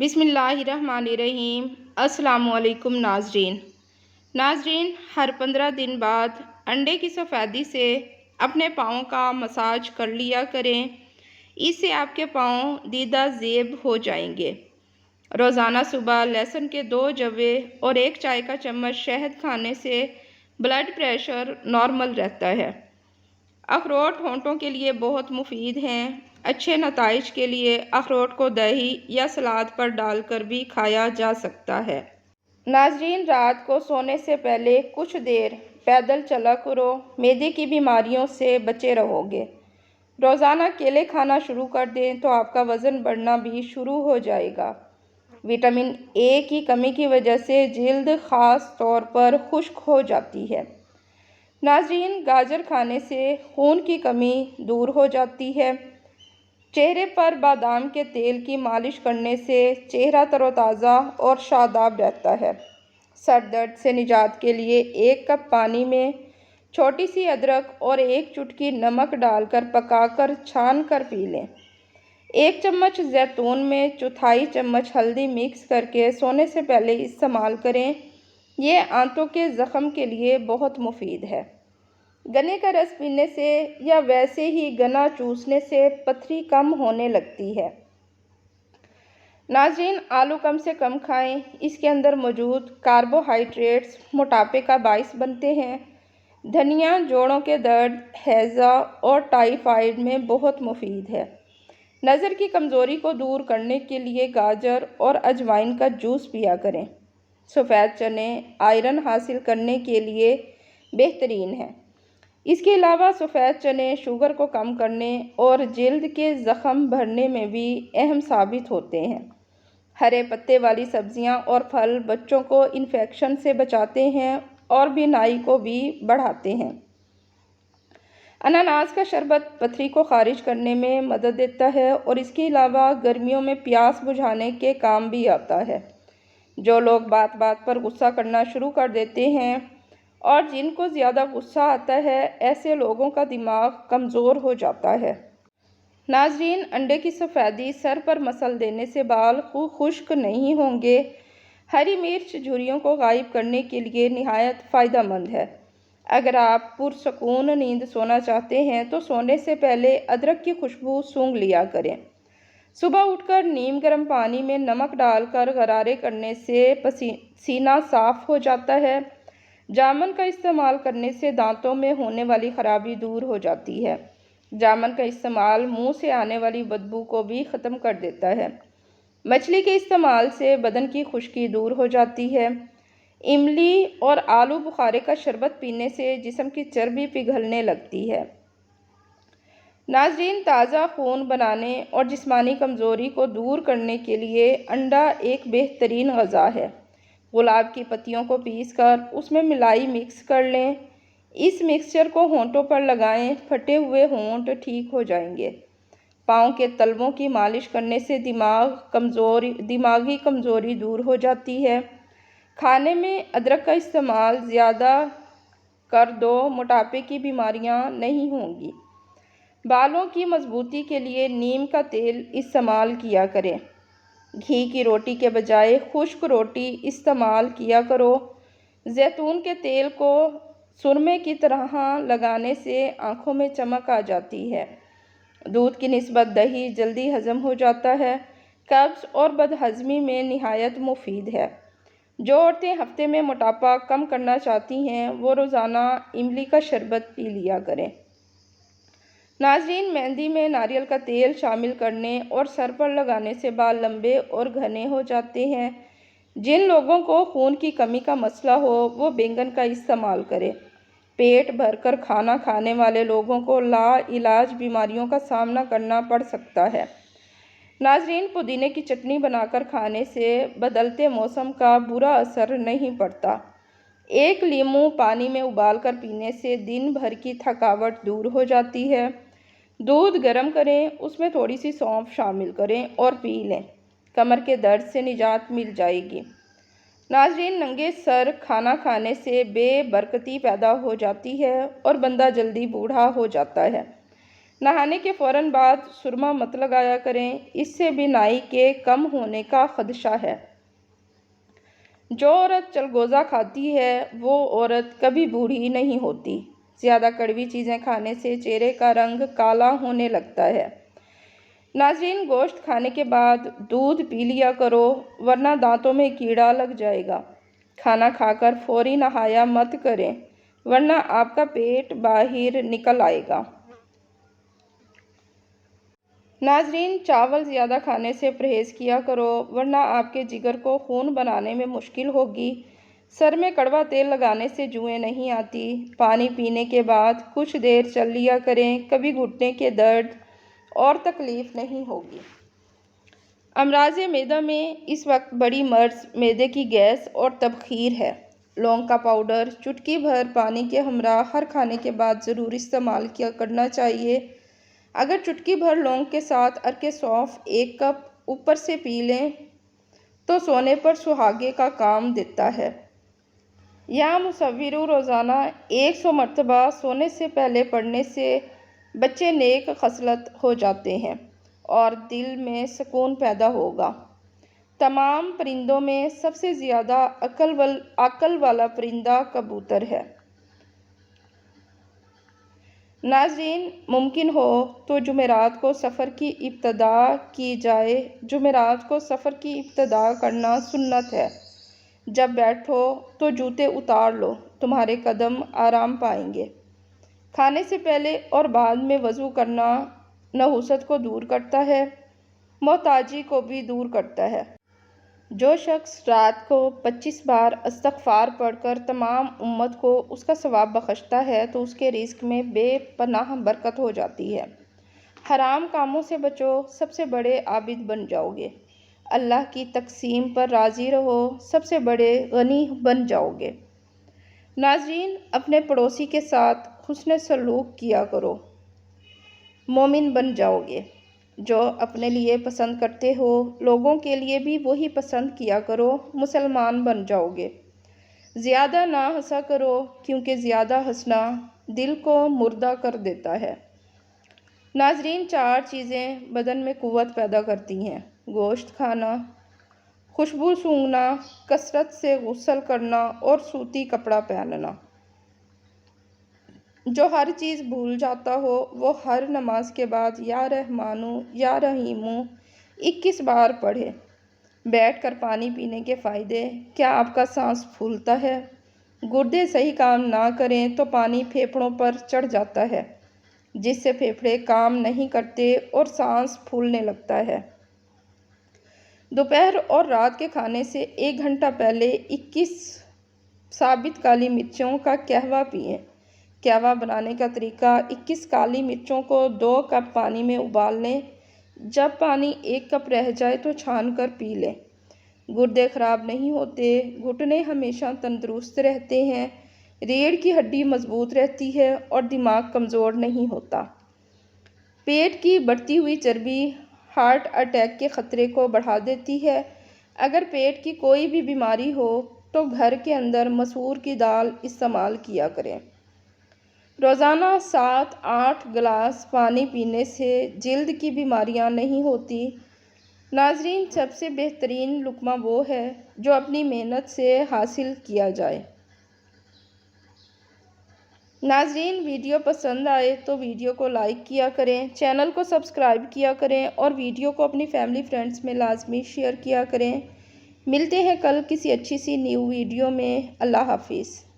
بسم اللہ الرحمن الرحیم۔ السلام علیکم ناظرین، ہر 15 دن بعد انڈے کی سفیدی سے اپنے پاؤں کا مساج کر لیا کریں، اس سے آپ کے پاؤں دیدہ زیب ہو جائیں گے۔ روزانہ صبح لہسن کے 2 جوے اور 1 چائے کا چمچ شہد کھانے سے بلڈ پریشر نارمل رہتا ہے۔ اخروٹ ہونٹوں کے لیے بہت مفید ہیں۔ اچھے نتائج کے لیے اخروٹ کو دہی یا سلاد پر ڈال کر بھی کھایا جا سکتا ہے۔ ناظرین، رات کو سونے سے پہلے کچھ دیر پیدل چلا کرو، معدے کی بیماریوں سے بچے رہو گے۔ روزانہ کیلے کھانا شروع کر دیں تو آپ کا وزن بڑھنا بھی شروع ہو جائے گا۔ وٹامن اے کی کمی کی وجہ سے جلد خاص طور پر خشک ہو جاتی ہے۔ ناظرین، گاجر کھانے سے خون کی کمی دور ہو جاتی ہے۔ چہرے پر بادام کے تیل کی مالش کرنے سے چہرہ تر و تازہ اور شاداب رہتا ہے۔ سر درد سے نجات کے لیے 1 کپ پانی میں چھوٹی سی ادرک اور 1 چٹکی نمک ڈال کر پکا کر چھان کر پی لیں۔ 1 چمچ زیتون میں 1/4 چمچ ہلدی مکس کر کے سونے سے پہلے استعمال کریں، یہ آنتوں کے زخم کے لیے بہت مفید ہے۔ گنے کا رس پینے سے یا ویسے ہی گنا چوسنے سے پتھری کم ہونے لگتی ہے۔ ناظرین، آلو کم سے کم کھائیں، اس کے اندر موجود کاربوہائیڈریٹس موٹاپے کا باعث بنتے ہیں۔ دھنیا جوڑوں کے درد، ہیضہ اور ٹائیفائڈ میں بہت مفید ہے۔ نظر کی کمزوری کو دور کرنے کے لیے گاجر اور اجوائن کا جوس پیا کریں۔ سفید چنے آئرن حاصل کرنے کے لیے بہترین ہیں۔ اس کے علاوہ سفید چنے شوگر کو کم کرنے اور جلد کے زخم بھرنے میں بھی اہم ثابت ہوتے ہیں۔ ہرے پتے والی سبزیاں اور پھل بچوں کو انفیکشن سے بچاتے ہیں اور بینائی کو بھی بڑھاتے ہیں۔ اناناس کا شربت پتھری کو خارج کرنے میں مدد دیتا ہے اور اس کے علاوہ گرمیوں میں پیاس بجھانے کے کام بھی آتا ہے۔ جو لوگ بات بات پر غصہ کرنا شروع کر دیتے ہیں اور جن کو زیادہ غصہ آتا ہے، ایسے لوگوں کا دماغ کمزور ہو جاتا ہے۔ ناظرین، انڈے کی سفیدی سر پر مسل دینے سے بال خشک نہیں ہوں گے۔ ہری مرچ جھریوں کو غائب کرنے کے لیے نہایت فائدہ مند ہے۔ اگر آپ پرسکون نیند سونا چاہتے ہیں تو سونے سے پہلے ادرک کی خوشبو سونگھ لیا کریں۔ صبح اٹھ کر نیم گرم پانی میں نمک ڈال کر غرارے کرنے سے سینہ صاف ہو جاتا ہے۔ جامن کا استعمال کرنے سے دانتوں میں ہونے والی خرابی دور ہو جاتی ہے۔ جامن کا استعمال منہ سے آنے والی بدبو کو بھی ختم کر دیتا ہے۔ مچھلی کے استعمال سے بدن کی خشکی دور ہو جاتی ہے۔ املی اور آلو بخارے کا شربت پینے سے جسم کی چربی پگھلنے لگتی ہے۔ ناظرین، تازہ خون بنانے اور جسمانی کمزوری کو دور کرنے کے لیے انڈا ایک بہترین غذا ہے۔ گلاب کی پتیوں کو پیس کر اس میں ملائی مکس کر لیں۔ اس مکسچر کو ہونٹوں پر لگائیں، پھٹے ہوئے ہونٹ ٹھیک ہو جائیں گے۔ پاؤں کے تلووں کی مالش کرنے سے دماغی کمزوری دور ہو جاتی ہے۔ کھانے میں ادرک کا استعمال زیادہ کر دو، موٹاپے کی بیماریاں نہیں ہوں گی۔ بالوں کی مضبوطی کے لیے نیم کا تیل استعمال کیا کریں۔ گھی کی روٹی کے بجائے خشک روٹی استعمال کیا کرو۔ زیتون کے تیل کو سرمے کی طرح لگانے سے آنکھوں میں چمک آ جاتی ہے۔ دودھ کی نسبت دہی جلدی ہضم ہو جاتا ہے۔ قبض اور بدہضمی میں نہایت مفید ہے۔ جو عورتیں ہفتے میں موٹاپا کم کرنا چاہتی ہیں وہ روزانہ املی کا شربت پی لیا کریں۔ ناظرین، مہندی میں ناریل کا تیل شامل کرنے اور سر پر لگانے سے بال لمبے اور گھنے ہو جاتے ہیں۔ جن لوگوں کو خون کی کمی کا مسئلہ ہو وہ بینگن کا استعمال کریں۔ پیٹ بھر کر کھانا کھانے والے لوگوں کو لا علاج بیماریوں کا سامنا کرنا پڑ سکتا ہے۔ ناظرین، پودینے کی چٹنی بنا کر کھانے سے بدلتے موسم کا برا اثر نہیں پڑتا۔ 1 لیموں پانی میں ابال کر پینے سے دن بھر کی تھکاوٹ دور ہو جاتی ہے۔ دودھ گرم کریں، اس میں تھوڑی سی سونف شامل کریں اور پی لیں، کمر کے درد سے نجات مل جائے گی۔ ناظرین، ننگے سر کھانا کھانے سے بے برکتی پیدا ہو جاتی ہے اور بندہ جلدی بوڑھا ہو جاتا ہے۔ نہانے کے فوراً بعد سرما مت لگایا کریں، اس سے بینائی کے کم ہونے کا خدشہ ہے۔ جو عورت چلگوزہ کھاتی ہے وہ عورت کبھی بوڑھی نہیں ہوتی۔ زیادہ کڑوی چیزیں کھانے سے چہرے کا رنگ کالا ہونے لگتا ہے۔ ناظرین، گوشت کھانے کے بعد دودھ پی لیا کرو ورنہ دانتوں میں کیڑا لگ جائے گا۔ کھانا کھا کر فوری نہایا مت کریں ورنہ آپ کا پیٹ باہر نکل آئے گا۔ ناظرین، چاول زیادہ کھانے سے پرہیز کیا کرو ورنہ آپ کے جگر کو خون بنانے میں مشکل ہوگی۔ سر میں کڑوا تیل لگانے سے جوئیں نہیں آتی۔ پانی پینے کے بعد کچھ دیر چل لیا کریں، کبھی گھٹنے کے درد اور تکلیف نہیں ہوگی۔ امراض معدہ میں اس وقت بڑی مرض معدے کی گیس اور تبخیر ہے۔ لونگ کا پاؤڈر چٹکی بھر پانی کے ہمراہ ہر کھانے کے بعد ضرور استعمال کرنا چاہیے۔ اگر چٹکی بھر لونگ کے ساتھ عرق سونف 1 کپ اوپر سے پی لیں تو سونے پر سہاگے کا کام دیتا ہے۔ یا مصور روزانہ 100 مرتبہ سونے سے پہلے پڑھنے سے بچے نیک خصلت ہو جاتے ہیں اور دل میں سکون پیدا ہوگا۔ تمام پرندوں میں سب سے زیادہ عقل والا پرندہ کبوتر ہے۔ ناظرین، ممکن ہو تو جمعرات کو سفر کی ابتدا کی جائے۔ جمعرات کو سفر کی ابتدا کرنا سنت ہے۔ جب بیٹھو تو جوتے اتار لو، تمہارے قدم آرام پائیں گے۔ کھانے سے پہلے اور بعد میں وضو کرنا نحوست کو دور کرتا ہے، محتاجی کو بھی دور کرتا ہے۔ جو شخص رات کو 25 بار استغفار پڑھ کر تمام امت کو اس کا ثواب بخشتا ہے تو اس کے رزق میں بے پناہ برکت ہو جاتی ہے۔ حرام کاموں سے بچو، سب سے بڑے عابد بن جاؤ گے۔ اللہ کی تقسیم پر راضی رہو، سب سے بڑے غنی بن جاؤ گے۔ ناظرین، اپنے پڑوسی کے ساتھ حسن سلوک کیا کرو، مومن بن جاؤ گے۔ جو اپنے لیے پسند کرتے ہو لوگوں کے لیے بھی وہی پسند کیا کرو، مسلمان بن جاؤ گے۔ زیادہ نہ ہنسا کرو کیونکہ زیادہ ہنسنا دل کو مردہ کر دیتا ہے۔ ناظرین، 4 چیزیں بدن میں قوت پیدا کرتی ہیں: گوشت کھانا، خوشبو سونگھنا، کثرت سے غسل کرنا اور سوتی کپڑا پہننا۔ جو ہر چیز بھول جاتا ہو وہ ہر نماز کے بعد یا رحمانو یا رحیمو 21 بار پڑھے۔ بیٹھ کر پانی پینے کے فائدے: کیا آپ کا سانس پھولتا ہے؟ گردے صحیح کام نہ کریں تو پانی پھیپھڑوں پر چڑھ جاتا ہے جس سے پھیپھڑے کام نہیں کرتے اور سانس پھولنے لگتا ہے۔ دوپہر اور رات کے کھانے سے 1 گھنٹہ پہلے 21 ثابت کالی مرچوں کا قہوہ پئیں۔ قہوہ بنانے کا طریقہ: 21 کالی مرچوں کو 2 کپ پانی میں ابال لیں۔ جب پانی 1 کپ رہ جائے تو چھان کر پی لیں۔ گردے خراب نہیں ہوتے، گھٹنے ہمیشہ تندرست رہتے ہیں، ریڑھ کی ہڈی مضبوط رہتی ہے اور دماغ کمزور نہیں ہوتا۔ پیٹ کی بڑھتی ہوئی چربی ہارٹ اٹیک کے خطرے کو بڑھا دیتی ہے۔ اگر پیٹ کی کوئی بھی بیماری ہو تو گھر کے اندر مسور کی دال استعمال کیا کریں۔ روزانہ 7-8 گلاس پانی پینے سے جلد کی بیماریاں نہیں ہوتی۔ ناظرین، سب سے بہترین لقمہ وہ ہے جو اپنی محنت سے حاصل کیا جائے۔ ناظرین، ویڈیو پسند آئے تو ویڈیو کو لائک کیا کریں، چینل کو سبسکرائب کیا کریں اور ویڈیو کو اپنی فیملی فرینڈز میں لازمی شیئر کیا کریں۔ ملتے ہیں کل کسی اچھی سی نیو ویڈیو میں۔ اللہ حافظ۔